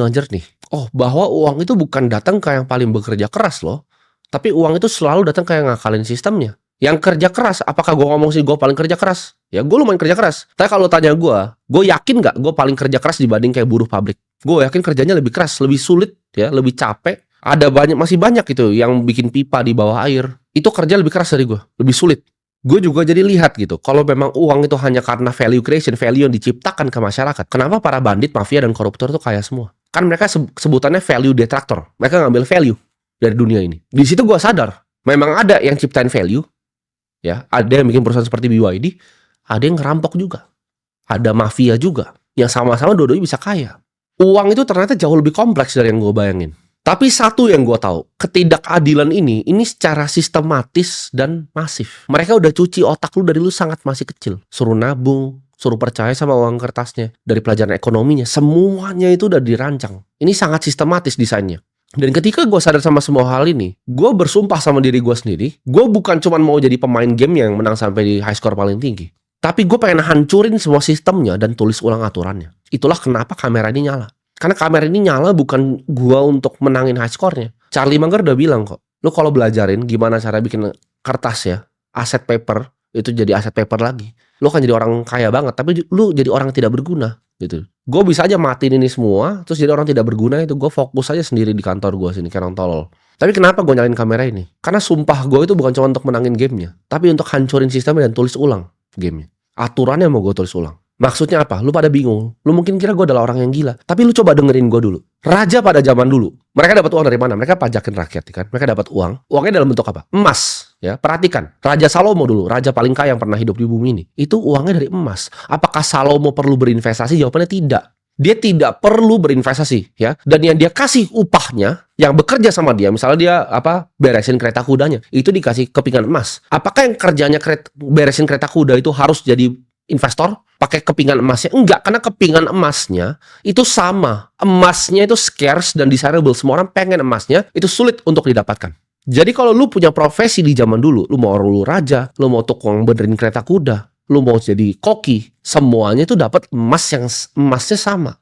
ngajar nih, bahwa uang itu bukan datang ke yang paling bekerja keras loh, tapi uang itu selalu datang ke yang ngakalin sistemnya. Yang kerja keras, apakah gue ngomong sih gue paling kerja keras? Ya gue lumayan kerja keras. Tapi kalau tanya gue yakin nggak gue paling kerja keras dibanding kayak buruh pabrik? Gue yakin kerjanya lebih keras, lebih sulit, ya, lebih capek. Ada masih banyak itu yang bikin pipa di bawah air. Itu kerja lebih keras dari gue, lebih sulit. Gue juga jadi lihat gitu, kalau memang uang itu hanya karena value creation, value yang diciptakan ke masyarakat, kenapa para bandit, mafia, dan koruptor tuh kaya semua? Kan mereka sebutannya value detractor. Mereka ngambil value dari dunia ini. Di situ gue sadar, memang ada yang ciptain value, ya, ada yang bikin perusahaan seperti BYD, ada yang ngerampok juga, ada mafia juga, yang sama-sama dua-duanya bisa kaya. Uang itu ternyata jauh lebih kompleks dari yang gue bayangin. Tapi satu yang gue tahu, ketidakadilan ini secara sistematis dan masif. Mereka udah cuci otak lu dari lu sangat masih kecil. Suruh nabung, suruh percaya sama uang kertasnya. Dari pelajaran ekonominya, semuanya itu udah dirancang. Ini sangat sistematis desainnya. Dan ketika gue sadar sama semua hal ini, gue bersumpah sama diri gue sendiri, gue bukan cuma mau jadi pemain game yang menang sampai di high score paling tinggi. Tapi gue pengen hancurin semua sistemnya dan tulis ulang aturannya. Itulah kenapa kamera ini nyala. Karena kamera ini nyala bukan gua untuk menangin high score-nya. Charlie Munger udah bilang kok, lu kalau belajarin gimana cara bikin kertas ya, aset paper, itu jadi aset paper lagi. Lu kan jadi orang kaya banget, tapi lu jadi orang tidak berguna gitu. Gue bisa aja matiin ini semua, terus jadi orang tidak berguna itu. Gue fokus aja sendiri di kantor gue sini, kayak orang tolol. Tapi kenapa gue nyalain kamera ini? Karena sumpah gue itu bukan cuma untuk menangin gamenya, tapi untuk hancurin sistemnya dan tulis ulang gamenya. Aturannya mau gue tulis ulang. Maksudnya apa? Lu pada bingung. Lu mungkin kira gue adalah orang yang gila. Tapi lu coba dengerin gue dulu. Raja pada zaman dulu, mereka dapat uang dari mana? Mereka pajakin rakyat, kan? Mereka dapat uang. Uangnya dalam bentuk apa? Emas. Ya, perhatikan. Raja Salomo dulu, raja paling kaya yang pernah hidup di bumi ini. Itu uangnya dari emas. Apakah Salomo perlu berinvestasi? Jawabannya tidak. Dia tidak perlu berinvestasi, ya. Dan yang dia kasih upahnya, yang bekerja sama dia, misalnya dia beresin kereta kudanya, itu dikasih kepingan emas. Apakah yang kerjanya beresin kereta kuda itu harus jadi investor pakai kepingan emasnya? Enggak, karena kepingan emasnya itu sama. Emasnya itu scarce dan desirable. Semua orang pengen emasnya, itu sulit untuk didapatkan. Jadi kalau lu punya profesi di zaman dulu, lu mau raja, lu mau tukang benerin kereta kuda, lu mau jadi koki, semuanya itu dapat emas yang emasnya sama.